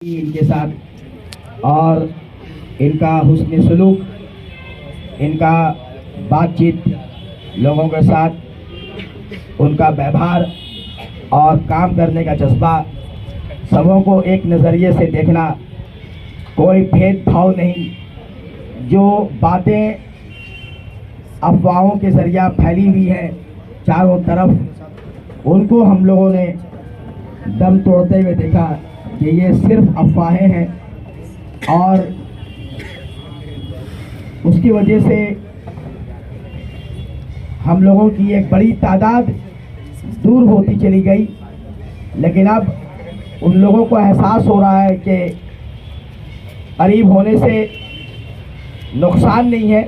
इनके साथ और इनका हुस्न सलूक, इनका बातचीत लोगों के साथ, उनका व्यवहार और काम करने का जज्बा, सबों को एक नज़रिए से देखना, कोई भेदभाव नहीं। जो बातें अफवाहों के जरिया फैली हुई हैं चारों तरफ, उनको हम लोगों ने दम तोड़ते हुए देखा कि ये सिर्फ अफवाहें हैं और उसकी वजह से हम लोगों की एक बड़ी तादाद दूर होती चली गई। लेकिन अब उन लोगों को एहसास हो रहा है कि करीब होने से नुकसान नहीं है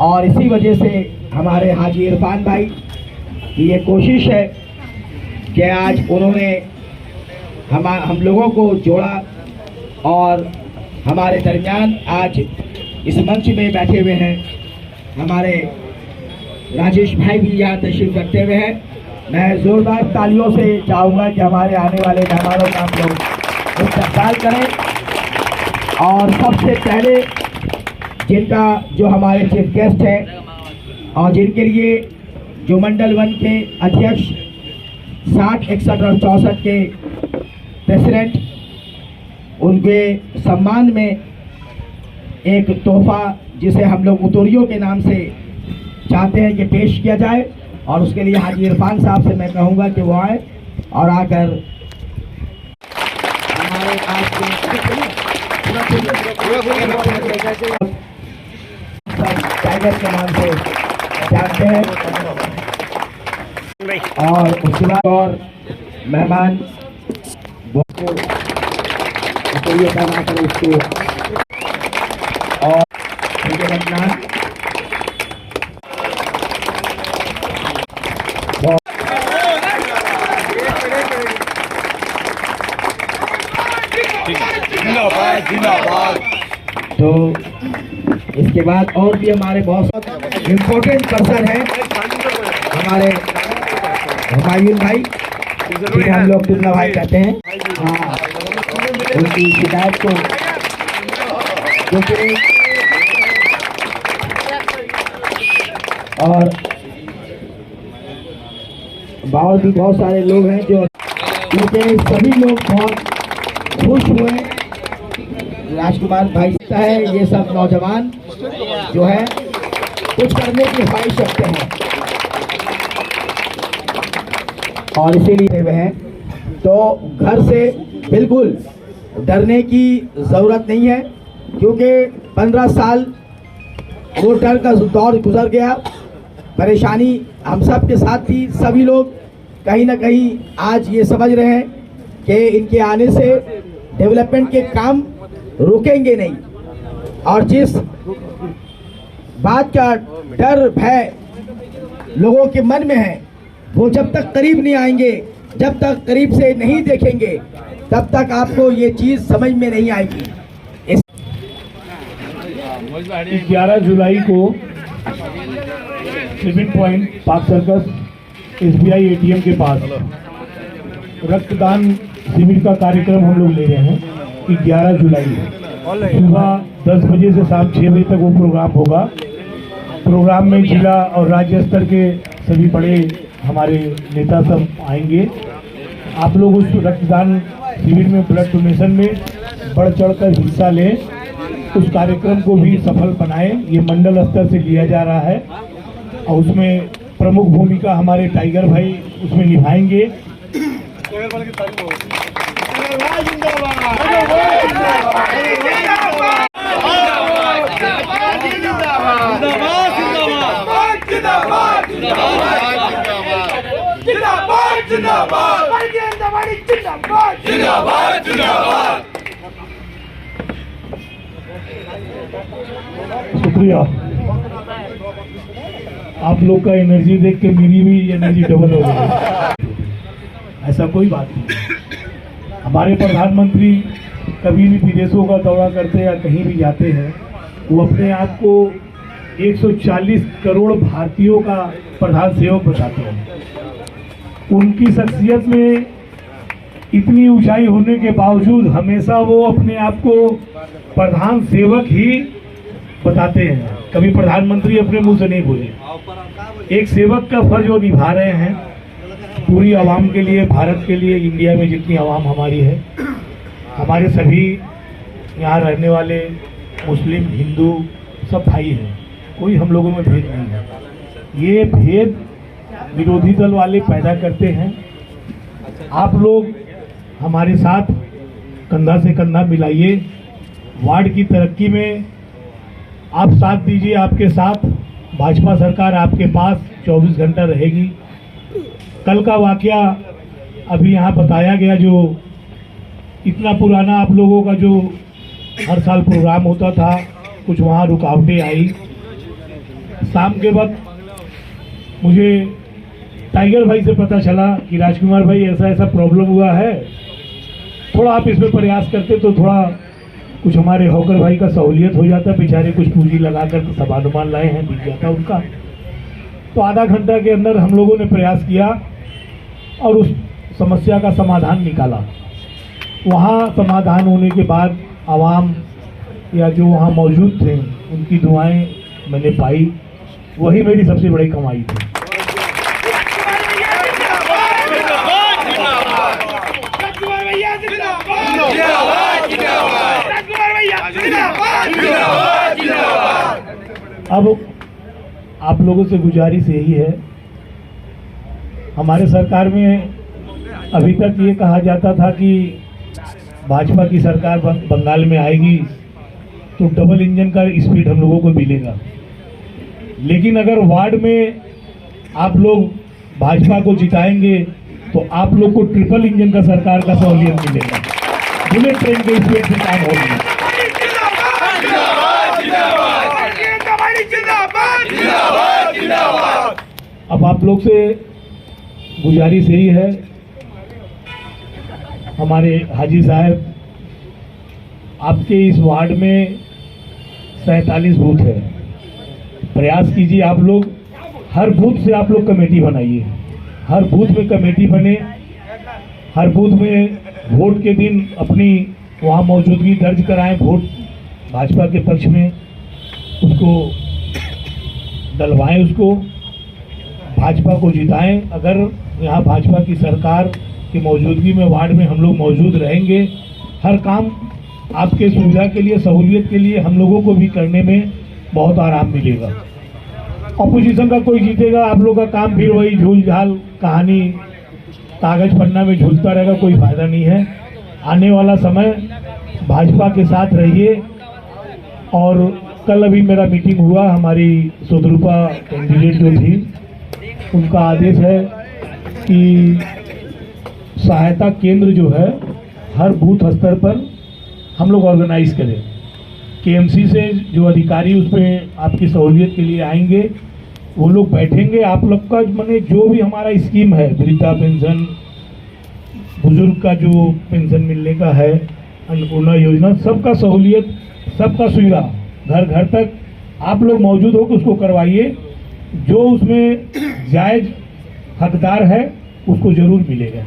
और इसी वजह से हमारे हाजी इरफान भाई की ये कोशिश है कि आज उन्होंने हम लोगों को जोड़ा और हमारे दरमियान आज इस मंच में बैठे हुए हैं हमारे राजेश भाई भी यहाँ तशरीफ रखते हुए हैं। मैं ज़ोरदार तालियों से चाहूँगा कि हमारे आने वाले मेहमानों का हम लोग इस्तकबाल करें। और सबसे पहले जिनका जो हमारे चीफ गेस्ट हैं और जिनके लिए जो मंडल 1 के अध्यक्ष 60, 61 और 64 के प्रेसिडेंट, उनके सम्मान में एक तोहफा जिसे हम लोग उतोरियों के नाम से चाहते हैं कि पेश किया जाए, और उसके लिए हाजी इरफान साहब से मैं कहूँगा कि वो आए और आकर हमारे आज टाइगर के नाम से जानते हैं। और उसके बाद और मेहमान उतोरियों का ना करें उसको और तो इसके बाद और भी हमारे बहुत इम्पोर्टेंट पर्सन हैं हमारे हुमायूं भाई, जिन्हें हम लोग टुन्ना भाई कहते हैं। हाँ, उनकी शिकायत को क्योंकि और भी बहुत सारे लोग हैं जो, क्योंकि सभी लोग बहुत खुश हुए। राजकुमार भाई है, ये सब नौजवान जो है कुछ करने की ख्वाहिश रखते हैं और इसीलिए वे हैं। तो घर से बिल्कुल डरने की ज़रूरत नहीं है, क्योंकि 15 साल वो डर का दौर गुजर गया। परेशानी हम सब के साथ थी। सभी लोग कहीं ना कहीं आज ये समझ रहे हैं कि इनके आने से डेवलपमेंट के काम रुकेंगे नहीं, और जिस बात का डर भय लोगों के मन में है, वो जब तक करीब नहीं आएंगे, जब तक करीब से नहीं देखेंगे, तब तक आपको ये चीज़ समझ में नहीं आएगी। 11 जुलाई को civil point Park Circus SBI ATM के पास रक्तदान शिविर का कार्यक्रम हम लोग ले रहे हैं कि 11 जुलाई सुबह 10 बजे से शाम 6 बजे तक वो प्रोग्राम होगा। प्रोग्राम में जिला और राज्य स्तर के सभी बड़े हमारे नेता सब आएंगे। आप लोग उस रक्तदान शिविर में ब्लड डोनेशन में बढ़ चढ़कर हिस्सा लें, उस कार्यक्रम को भी सफल बनाएं। ये मंडल स्तर से लिया जा रहा है और उसमें प्रमुख भूमिका हमारे टाइगर भाई उसमें निभाएंगे। शुक्रिया। आप लोग का एनर्जी देख के मेरी भी एनर्जी डबल हो गई। ऐसा कोई बात नहीं। हमारे प्रधानमंत्री कभी भी विदेशों का दौरा करते हैं या कहीं भी जाते हैं, वो अपने आप को 140 करोड़ भारतीयों का प्रधान सेवक बताते हैं। उनकी शख्सियत में इतनी ऊंचाई होने के बावजूद हमेशा वो अपने आप को प्रधान सेवक ही बताते हैं, कभी प्रधानमंत्री अपने मुंह से नहीं बोले। एक सेवक का फर्ज वो निभा रहे हैं पूरी आवाम के लिए, भारत के लिए, इंडिया में जितनी आवाम हमारी है, हमारे सभी यहाँ रहने वाले मुस्लिम हिंदू सब भाई हैं, कोई हम लोगों में भेद नहीं है। ये भेद विरोधी दल वाले पैदा करते हैं। आप लोग हमारे साथ कंधा से कंधा मिलाइए, वार्ड की तरक्की में आप साथ दीजिए, आपके साथ भाजपा सरकार आपके पास 24 घंटा रहेगी। कल का वाकया अभी यहाँ बताया गया, जो इतना पुराना आप लोगों का जो हर साल प्रोग्राम होता था, कुछ वहाँ रुकावटें आई। शाम के वक्त मुझे टाइगर भाई से पता चला कि राजकुमार भाई ऐसा ऐसा प्रॉब्लम हुआ है, थोड़ा आप इसमें प्रयास करते तो थोड़ा कुछ हमारे हॉकर भाई का सहूलियत हो जाता, बेचारे कुछ पूंजी लगाकर सामान लाए हैं, बिक जाता उनका। तो आधा घंटा के अंदर हम लोगों ने प्रयास किया और उस समस्या का समाधान निकाला। वहाँ समाधान होने के बाद आवाम या जो वहाँ मौजूद थे उनकी दुआएं मैंने पाई, वही मेरी सबसे बड़ी कमाई थी। अब आप लोगों से गुजारिश यही है, हमारे सरकार में अभी तक ये कहा जाता था कि भाजपा की सरकार बंगाल में आएगी तो डबल इंजन का स्पीड हम लोगों को मिलेगा, लेकिन अगर वार्ड में आप लोग भाजपा को जिताएंगे तो आप लोग को ट्रिपल इंजन का सरकार का सहूलियत मिलेगा, बुलेट ट्रेन के स्पीड से काम होगी। अब आप लोग से गुजारिश यही है, हमारे हाजी साहब आपके इस वार्ड में 47 बूथ है, प्रयास कीजिए आप लोग हर बूथ से आप लोग कमेटी बनाइए, हर बूथ में कमेटी बने, हर बूथ में वोट के दिन अपनी वहाँ मौजूदगी दर्ज कराएं, वोट भाजपा के पक्ष में उसको डलवाएं, उसको भाजपा को जिताएं। अगर यहाँ भाजपा की सरकार की मौजूदगी में वार्ड में हम लोग मौजूद रहेंगे, हर काम आपके सुविधा के लिए, सहूलियत के लिए हम लोगों को भी करने में बहुत आराम मिलेगा। ऑपोजिशन का कोई जीतेगा, आप लोग का काम फिर वही झूल झाल कहानी कागज पन्ना में झूलता रहेगा, कोई फायदा नहीं है। आने वाला समय भाजपा के साथ रहिए। और कल अभी मेरा मीटिंग हुआ, हमारी सुदरूपा कैंडिडेट जो थी उनका आदेश है कि सहायता केंद्र जो है हर बूथ स्तर पर हम लोग ऑर्गेनाइज करें। केएमसी से जो अधिकारी उसमें आपकी सहूलियत के लिए आएंगे वो लोग बैठेंगे, आप लोग का माने जो भी हमारा स्कीम है, वृद्धा पेंशन, बुजुर्ग का जो पेंशन मिलने का है, अन्नपूर्णा योजना, सबका सहूलियत, सबका सुविधा घर घर तक आप लोग मौजूद होकर उसको करवाइए। जो उसमें जायज हकदार है उसको जरूर मिलेगा।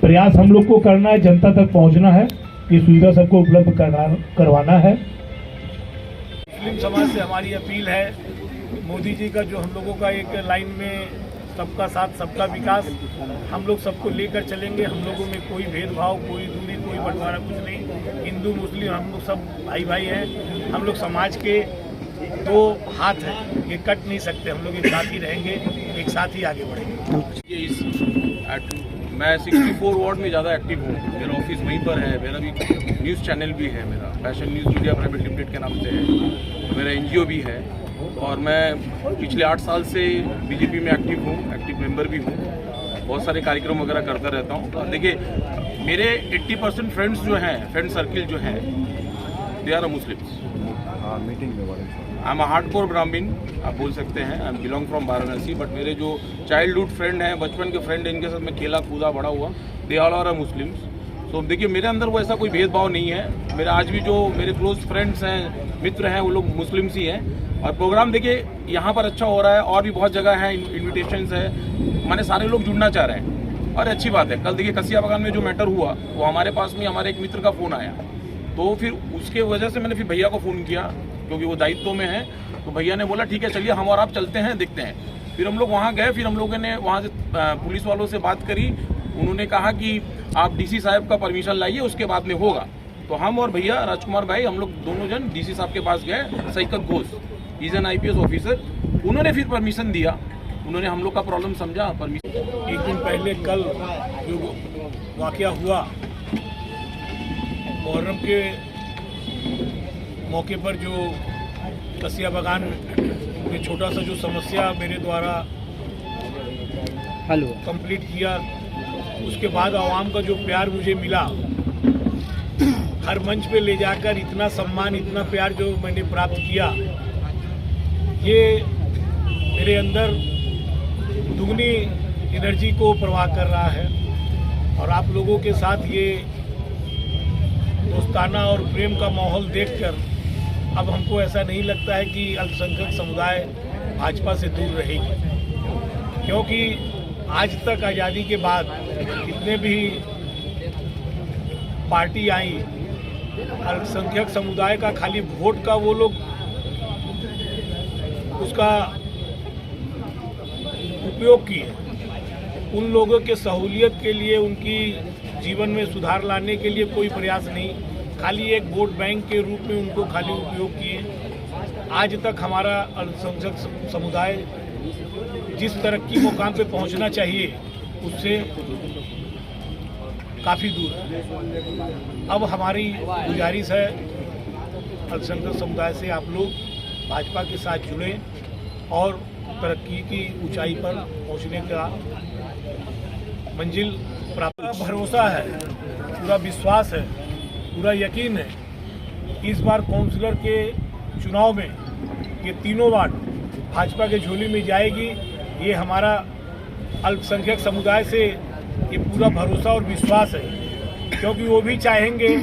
प्रयास हम लोग को करना है, जनता तक पहुंचना है, ये सुविधा सबको उपलब्ध करवाना है। मुस्लिम समाज से हमारी अपील है, मोदी जी का जो हम लोगों का एक लाइन में सबका साथ सबका विकास, हम लोग सबको लेकर चलेंगे। हम लोगों में कोई भेदभाव, कोई दूरी, कोई बंटवारा कुछ नहीं। हिंदू मुस्लिम हम लोग सब भाई भाई हैं। हम लोग समाज के दो हाथ हैं, ये कट नहीं सकते। हम लोग एक साथ ही रहेंगे, एक साथ ही आगे बढ़ेंगे। मैं 64 वार्ड में ज़्यादा एक्टिव हूँ। मेरा ऑफिस वहीं पर है, मेरा भी न्यूज़ चैनल भी है, मेरा fashion news media private limited के नाम से है, मेरा NGO भी है। और मैं पिछले 8 साल से बीजेपी में एक्टिव हूँ, एक्टिव मेंबर भी हूँ। बहुत सारे कार्यक्रम वगैरह करता रहता हूँ। देखिए, मेरे 80% फ्रेंड्स जो हैं, फ्रेंड सर्किल जो हैं, they are Muslims. I am hardcore Brahmin, आप बोल सकते हैं। I am belong from Varanasi, but मेरे जो चाइल्डहुड फ्रेंड हैं, बचपन के फ्रेंड हैं, इनके साथ मैं खेला कूदा बड़ा हुआ, दे ऑल आर मुस्लिम्स। तो देखिए, मेरे अंदर वो ऐसा कोई भेदभाव नहीं है। मेरा आज भी जो मेरे क्लोज फ्रेंड्स हैं, मित्र हैं, वो लोग मुस्लिम्स ही हैं। और प्रोग्राम देखिए यहाँ पर अच्छा हो रहा है, और भी बहुत जगह है, इन्विटेशंस है, माने सारे लोग जुड़ना चाह रहे हैं। और अच्छी बात है। कल देखिए कसिया बागान में जो मैटर हुआ वो हमारे पास में हमारे एक मित्र का फ़ोन आया, तो फिर उसके वजह से मैंने फिर भैया को फ़ोन किया क्योंकि वो दायित्व में है। तो भैया ने बोला ठीक है चलिए हम और आप चलते हैं, देखते हैं। फिर हम लोग वहाँ गए, फिर हम लोगों ने वहाँ से पुलिस वालों से बात करी। उन्होंने कहा कि आप डीसी साहब का परमिशन लाइए, उसके बाद में होगा। तो हम और भैया राजकुमार भाई हम लोग दोनों जन डीसी साहब के पास गए। Saikat Ghosh is an IPS officer, उन्होंने फिर परमिशन दिया, उन्होंने हम लोग का प्रॉब्लम समझा, परमिशन। एक दिन पहले कल जो वाकया हुआ मुहर्रम के मौके पर, जो कसिया बागान में छोटा सा जो समस्या मेरे द्वारा हल कंप्लीट किया, उसके बाद आवाम का जो प्यार मुझे मिला, हर मंच पे ले जाकर इतना सम्मान, इतना प्यार जो मैंने प्राप्त किया, ये मेरे अंदर दुगनी एनर्जी को प्रवाह कर रहा है। और आप लोगों के साथ ये दोस्ताना और प्रेम का माहौल देखकर अब हमको ऐसा नहीं लगता है कि अल्पसंख्यक समुदाय भाजपा से दूर रहेगी, क्योंकि आज तक आज़ादी के बाद जितने भी पार्टी आई, अल्पसंख्यक समुदाय का खाली वोट का वो लोग उसका उपयोग किए। उन लोगों के सहूलियत के लिए, उनकी जीवन में सुधार लाने के लिए कोई प्रयास नहीं, खाली एक वोट बैंक के रूप में उनको खाली उपयोग किए। आज तक हमारा अल्पसंख्यक समुदाय जिस तरक्की मुकाम पे पहुंचना चाहिए उससे काफ़ी दूर है। अब हमारी गुजारिश है अल्पसंख्यक समुदाय से, आप लोग भाजपा के साथ जुड़ें और तरक्की की ऊंचाई पर पहुंचने का मंजिल प्राप्त। भरोसा है, पूरा विश्वास है, पूरा यकीन है। इस बार काउंसिलर के चुनाव में ये तीनों वार्ड भाजपा के झोली में जाएगी, ये हमारा अल्पसंख्यक समुदाय से ये पूरा भरोसा और विश्वास है। क्योंकि वो भी चाहेंगे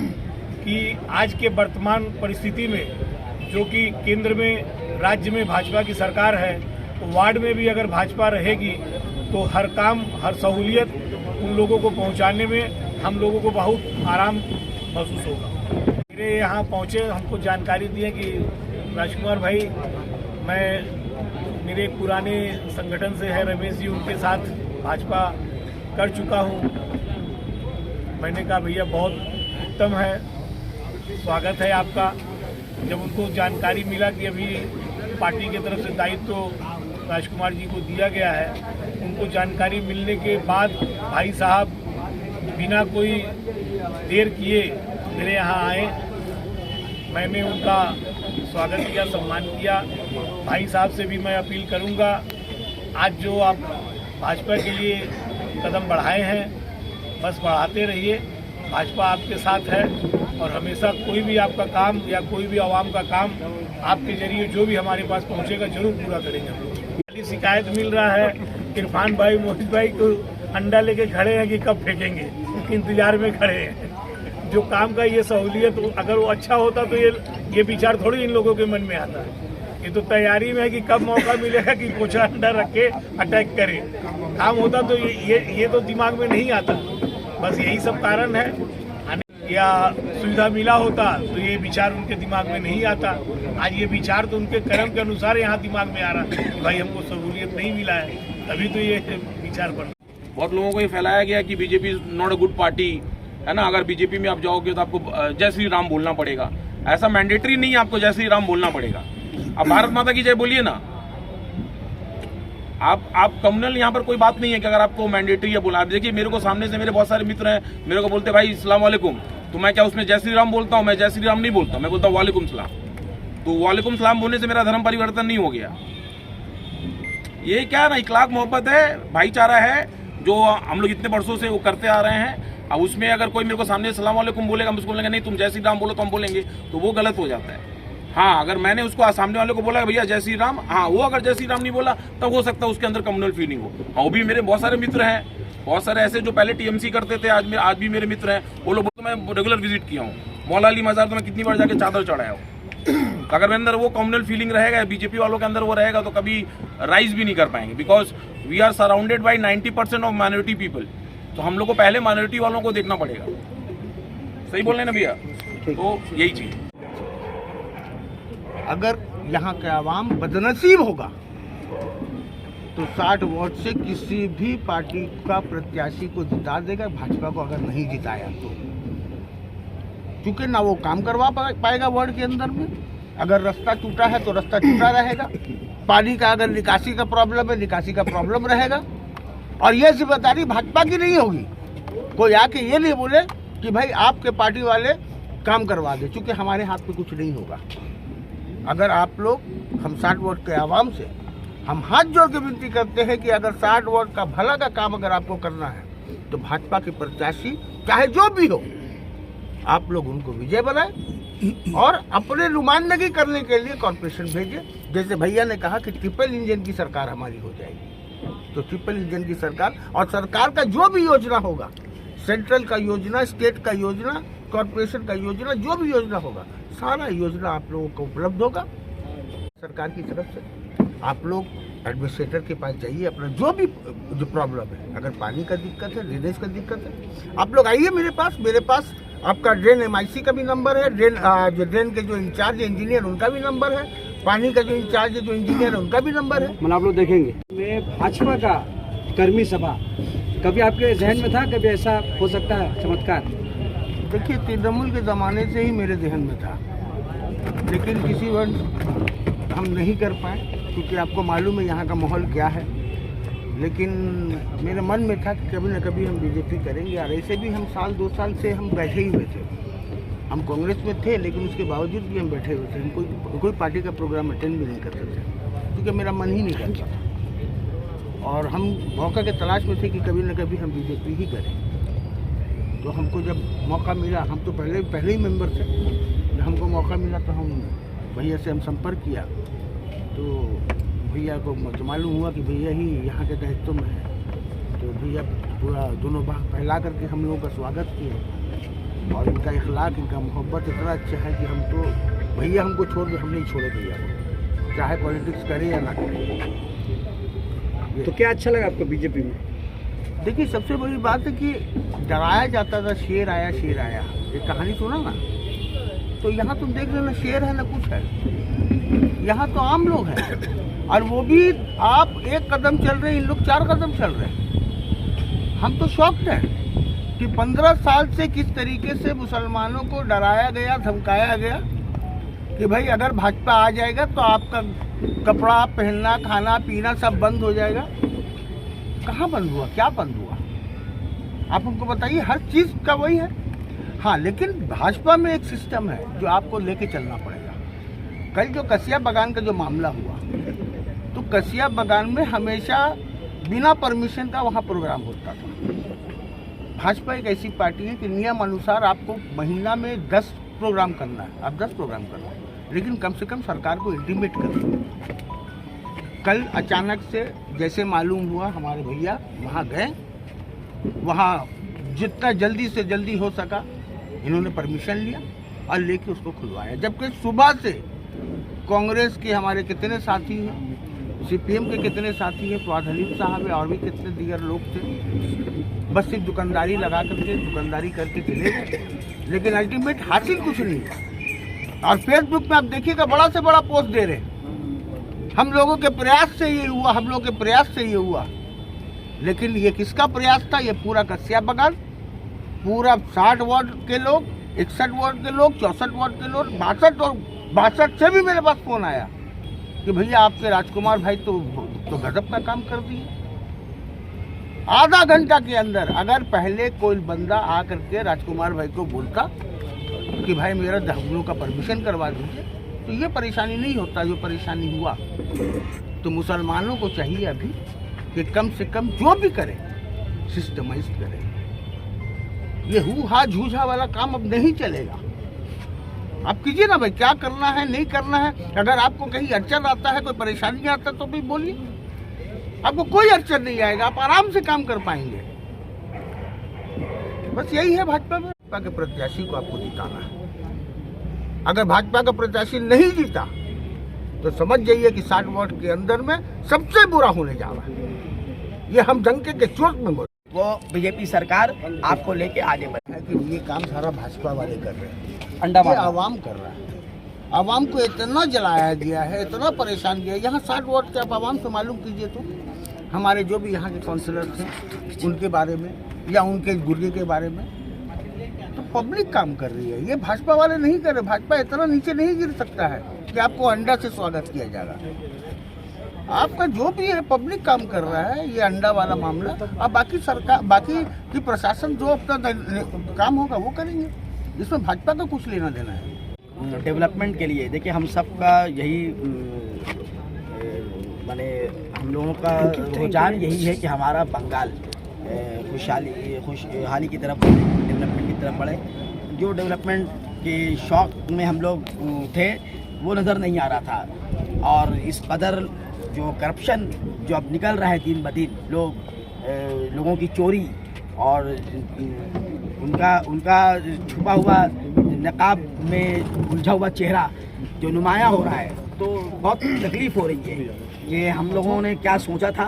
कि आज के वर्तमान परिस्थिति में, जो कि केंद्र में, राज्य में भाजपा की सरकार है, तो वार्ड में भी अगर भाजपा रहेगी तो हर काम, हर सहूलियत उन लोगों को पहुंचाने में हम लोगों को बहुत आराम महसूस होगा। मेरे यहाँ पहुँचे, हमको जानकारी दी है कि राजकुमार भाई, मैं मेरे पुराने संगठन से है रमेश जी, उनके साथ भाजपा कर चुका हूँ। मैंने कहा भैया बहुत उत्तम है, स्वागत है आपका। जब उनको जानकारी मिला कि अभी पार्टी की तरफ से दायित्व तो राजकुमार जी को दिया गया है, उनको जानकारी मिलने के बाद भाई साहब बिना कोई देर किए मेरे यहाँ आए। मैंने उनका स्वागत किया, सम्मान किया। भाई साहब से भी मैं अपील करूँगा, आज जो आप भाजपा के लिए कदम बढ़ाए हैं, बस बढ़ाते रहिए। भाजपा आपके साथ है और हमेशा कोई भी आपका काम या कोई भी आवाम का काम आपके जरिए जो भी हमारे पास पहुंचेगा जरूर पूरा करेंगे हम लोग। खाली शिकायत मिल रहा है, इरफान भाई, मोहित भाई को अंडा लेके खड़े हैं कि कब फेंकेंगे, इंतजार में खड़े हैं। जो काम का ये सहूलियत अगर वो अच्छा होता तो ये विचार थोड़ी इन लोगों के मन में आता है। ये तो तैयारी में है कि कब मौका मिलेगा कि पोछा अंडा रख के अटैक करे। काम होता तो ये तो दिमाग में नहीं आता। बस यही सब कारण है। या सुविधा मिला होता तो ये विचार उनके दिमाग में नहीं आता। आज ये विचार तो उनके कर्म के अनुसार यहाँ दिमाग में आ रहा है कि भाई हमको सहूलियत नहीं मिला है, तभी तो ये विचार बन। बहुत लोगों को ये फैलाया गया कि BJP is not a good party, है ना। अगर बीजेपी में आप जाओगे तो आपको जय श्री राम बोलना पड़ेगा। ऐसा मैंडेटरी नहीं है आपको जय श्री राम बोलना पड़ेगा। आप भारत माता की जय बोलिए ना। आप कम्युनल, यहाँ पर कोई बात नहीं है कि अगर आपको मैंडेटरी है बोला। देखिए मेरे को सामने से मेरे बहुत सारे मित्र हैं, मेरे को बोलते भाई अस्सलाम वालेकुम, तो मैं क्या उसमें जय श्री राम बोलता हूँ? मैं जय श्री राम नहीं बोलता, मैं बोलता हूँ वालेकुम सलाम। तो वालेकुम सलाम बोलने से मेरा धर्म परिवर्तन नहीं हो गया। ये क्या ना इखलाक मोहब्बत है, भाईचारा है, जो हम लोग इतने वर्षों से वो करते आ रहे हैं। अब उसमें अगर कोई मेरे को सामने सलाम वालेकुम बोलेगा, हम उसको बोलेंगे नहीं तुम जय श्री राम बोलो, तो हम बोलेंगे, तो वो गलत हो जाता है। हाँ, अगर मैंने उसको सामने वाले को बोला भैया जय श्री राम, हाँ वो अगर जय श्री राम नहीं बोला तब हो सकता है उसके अंदर कम्युनल फीलिंग हो। हाँ, वो भी मेरे बहुत सारे मित्र हैं, बहुत सारे ऐसे जो पहले टीएमसी करते थे, आज भी मेरे मित्र हैं। वो लोग तो मैं रेगुलर विजिट किया हूँ। मौला अली मज़ार तो मैं कितनी बार जाके चादर चढ़ाया हूँ। अगर मेरे अंदर वो कम्युनल फीलिंग रहेगा, बीजेपी वालों के अंदर वो रहेगा, तो कभी राइज भी नहीं कर पाएंगे। Because we are surrounded by 90% of minority people. तो हम लोग को पहले माइनॉरिटी वालों को देखना पड़ेगा। सही बोल रहे हैं ना भैया? तो यही चीज़। अगर यहाँ के आवाम बदनसीब होगा तो 60 वोट से किसी भी पार्टी का प्रत्याशी को जिता देगा, भाजपा को अगर नहीं जिताया तो। क्योंकि ना वो काम करवा पाएगा वार्ड के अंदर में, अगर रास्ता टूटा है तो रास्ता टूटा रहेगा, पानी का अगर निकासी का प्रॉब्लम है, निकासी का प्रॉब्लम रहेगा। और ये जिम्मेदारी भाजपा की नहीं होगी। कोई आके ये नहीं बोले कि भाई आपके पार्टी वाले काम करवा दे, क्योंकि हमारे हाथ में कुछ नहीं होगा। अगर आप लोग, हम 60 वोट के आवाम से हम हाथ जोड़ के विनती करते हैं कि अगर 60 वोट का भला का काम अगर आपको करना है तो भाजपा के प्रत्याशी चाहे जो भी हो, आप लोग उनको विजय बनाए और अपने नुमाइंदगी करने के लिए कॉर्पोरेशन भेजे। जैसे भैया ने कहा कि ट्रिपल इंजन की सरकार हमारी हो जाएगी, तो ट्रिपल इंजन की सरकार, और सरकार का जो भी योजना होगा, सेंट्रल का योजना, स्टेट का योजना, कॉर्पोरेशन का योजना, जो भी योजना होगा, सारा योजना आप लोगों को उपलब्ध होगा सरकार की तरफ से। आप लोग एडमिनिस्ट्रेटर के पास जाइए, अपना जो प्रॉब्लम है, अगर पानी का दिक्कत है, ड्रेनेज का दिक्कत है, आप लोग आइए मेरे पास आपका ड्रेन MIC का भी नंबर है, ड्रेन के जो इंचार्ज इंजीनियर उनका भी नंबर है, पानी का जो इंचार्ज जो इंजीनियर है उनका भी नंबर है। मतलब आप लोग देखेंगे में भाजपा का कर्मी सभा कभी आपके जहन में था, कभी ऐसा हो सकता है चमत्कार? देखिए, तृणमूल के ज़माने से ही मेरे जहन में था, लेकिन किसी वक्त हम नहीं कर पाए, क्योंकि आपको मालूम है यहाँ का माहौल क्या है। लेकिन मेरे मन में था कि कभी न कभी हम बीजेपी करेंगे। और ऐसे भी हम 2 साल से हम बैठे ही हुए थे। हम कांग्रेस में थे, लेकिन उसके बावजूद भी हम बैठे हुए थे। हम कोई पार्टी का प्रोग्राम अटेंड भी नहीं करते थे, क्योंकि मेरा मन ही नहीं करता था। और हम मौका के तलाश में थे कि कभी न कभी हम बीजेपी ही करें। तो हमको जब मौका मिला, हम तो पहले ही मेंबर थे, जब हमको मौका मिला तो हम भैया से हम संपर्क किया, तो भैया को मालूम हुआ कि भैया ही यहाँ के दायित्व में है। तो भैया पूरा दोनों भाग फैला करके हम लोगों का स्वागत किए, और इनका इखलाक, इनका मोहब्बत इतना अच्छा है कि हम तो, भैया हमको छोड़ दे, हम नहीं छोड़े भैया को, चाहे पॉलिटिक्स करे या ना करे। तो क्या अच्छा लगा आपको बीजेपी में? देखिए, सबसे बड़ी बात है कि डराया जाता था, शेर आया, ये कहानी सुना ना, तो यहाँ तुम देख लेना, शेर है ना कुछ है, यहाँ तो आम लोग हैं। और वो भी आप 1 कदम चल रहे हैं, इन लोग 4 कदम चल रहे हैं। हम तो शॉक्ड हैं कि 15 साल से किस तरीके से मुसलमानों को डराया गया, धमकाया गया कि भाई अगर भाजपा आ जाएगा तो आपका कपड़ा पहनना, खाना पीना सब बंद हो जाएगा। कहाँ बंद हुआ, क्या बंद हुआ, आप हमको बताइए। हर चीज़ का वही है। हाँ, लेकिन भाजपा में एक सिस्टम है जो आपको लेके चलना पड़ेगा। कल जो कसिया बागान का जो मामला हुआ, तो कसिया बागान में हमेशा बिना परमिशन का वहाँ प्रोग्राम होता था। भाजपा एक ऐसी पार्टी है कि नियम अनुसार आपको महीना में 10 प्रोग्राम करना है, आप 10 प्रोग्राम करना है, लेकिन कम से कम सरकार को इंटीमेट करना। कल अचानक से जैसे मालूम हुआ, हमारे भैया वहाँ गए, वहाँ जितना जल्दी से जल्दी हो सका इन्होंने परमिशन लिया और लेके उसको खुलवाया। जबकि सुबह से कांग्रेस के हमारे कितने साथी हैं, CPM के कितने साथी हैं, फवाद हलीम साहब है, और भी कितने दीगर लोग थे, बस सिर्फ दुकानदारी लगा करके दुकानदारी करके चले गए, लेकिन अल्टीमेट हासिल कुछ नहीं। और फेसबुक में आप देखिएगा, बड़ा से बड़ा पोस्ट दे रहे हैं, हम लोगों के प्रयास से ये हुआ, हम लोगों के प्रयास से ये हुआ। लेकिन ये किसका प्रयास था? ये पूरा कसिया बागान, पूरा 60 वार्ड के लोग, 61 वार्ड के लोग, 64 वार्ड के लोग, 62 से भी मेरे पास फोन आया कि भैया आपके राजकुमार भाई तो गजब का काम कर दिए। आधा घंटा के अंदर अगर पहले कोई बंदा आ करके राजकुमार भाई को बोलता कि भाई मेरा हम का परमिशन करवा दीजिए, तो ये परेशानी नहीं होता जो परेशानी हुआ। तो मुसलमानों को चाहिए अभी कि कम से कम जो भी करे सिस्टमाइज करे। ये हु-हा झूझा वाला काम अब नहीं चलेगा। आप कीजिए ना भाई, क्या करना है नहीं करना है। अगर आपको कहीं अड़चन आता है, कोई परेशानी आता है तो भी बोलिए, आपको कोई अड़चन नहीं आएगा, आप आराम से काम कर पाएंगे। बस यही है भाजपा में। भाजपा के प्रत्याशी को आपको जिताना है। अगर भाजपा का प्रत्याशी नहीं जीता तो समझ जाइए कि 60 वोट के अंदर में सबसे बुरा होने जा रहा है। ये हम डंके के चोट में बोल वो बीजेपी सरकार आपको लेके आगे बढ़े। है कि ये काम सारा भाजपा वाले कर रहे हैं, अंडा ये मारा। आवाम कर रहा है। आवाम को इतना जलाया गया है, इतना परेशान किया। यहाँ 60 वार्ड के आप आवाम से मालूम कीजिए तो हमारे जो भी यहाँ के काउंसलर थे उनके बारे में या उनके गुर्गे के बारे में, तो पब्लिक काम कर रही है। ये भाजपा वाले नहीं कर रहे। भाजपा इतना नीचे नहीं गिर सकता है कि आपको अंडा से स्वागत किया जाएगा। आपका जो भी है पब्लिक काम कर रहा है, ये अंडा वाला मामला। अब बाकी सरकार, बाकी की प्रशासन जो अपना काम होगा वो करेंगे। इसमें भाजपा का कुछ लेना देना है। डेवलपमेंट के लिए देखिए, हम सबका यही माने हम लोगों का रुझान यही है कि हमारा बंगाल खुशहाली की तरफ, डेवलपमेंट की तरफ बढ़े। जो डेवलपमेंट के शौक में हम लोग थे वो नज़र नहीं आ रहा था, और इस कदर जो करप्शन जो अब निकल रहा है दिन ब दिन, लोगों की चोरी और उनका छुपा हुआ नकाब में उलझा हुआ चेहरा जो नुमाया हो रहा है, तो बहुत तकलीफ़ हो रही है। ये हम लोगों ने क्या सोचा था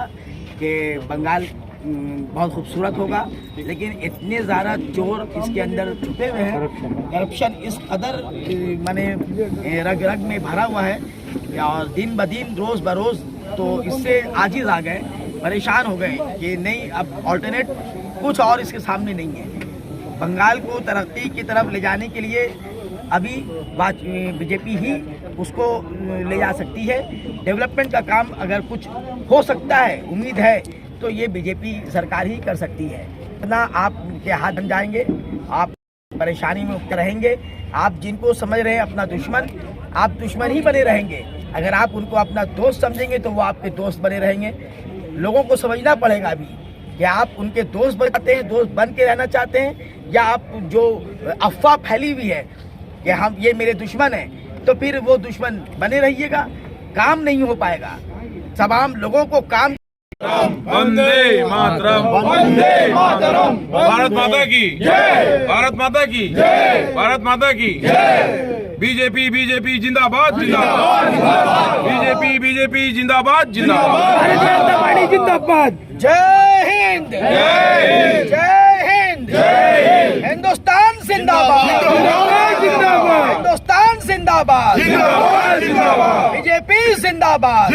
कि बंगाल बहुत खूबसूरत होगा, लेकिन इतने ज़्यादा चोर इसके अंदर छुपे हुए हैं, करप्शन इस कदर माने रग रग में भरा हुआ है, और दिन ब दिन रोज़ बरोज़ तो इससे आजिज़ आ गए, परेशान हो गए कि नहीं, अब ऑल्टरनेट कुछ और इसके सामने नहीं है। बंगाल को तरक्की की तरफ ले जाने के लिए अभी बीजेपी ही उसको ले जा सकती है। डेवलपमेंट का काम अगर कुछ हो सकता है, उम्मीद है, तो ये बीजेपी सरकार ही कर सकती है। इतना आपके हाथ बन जाएंगे, आप परेशानी में उठते रहेंगे। आप जिनको समझ रहे हैं अपना दुश्मन, आप दुश्मन ही बने रहेंगे। अगर आप उनको अपना दोस्त समझेंगे तो वो आपके दोस्त बने रहेंगे। लोगों को समझना पड़ेगा अभी कि आप उनके दोस्त बनते हैं, दोस्त बन के रहना चाहते हैं, या आप जो अफवाह फैली हुई है कि हम ये मेरे दुश्मन हैं, तो फिर वो दुश्मन बने रहिएगा, काम नहीं हो पाएगा। तमाम लोगों को काम। वंदे मातरम, वंदे मातरम, भारत माता की जय, भारत माता की जय, भारत माता की जय। बीजेपी बीजेपी जिंदाबाद जिंदाबाद, बीजेपी बीजेपी जिंदाबाद जिंदाबाद, जिंदाबाद। जय हिंद, जय हिंद, जय हिंद, जय हिंद। हिंदुस्तान जिंदाबाद, हिंदुस्तान जिंदाबाद, बीजेपी जिंदाबाद।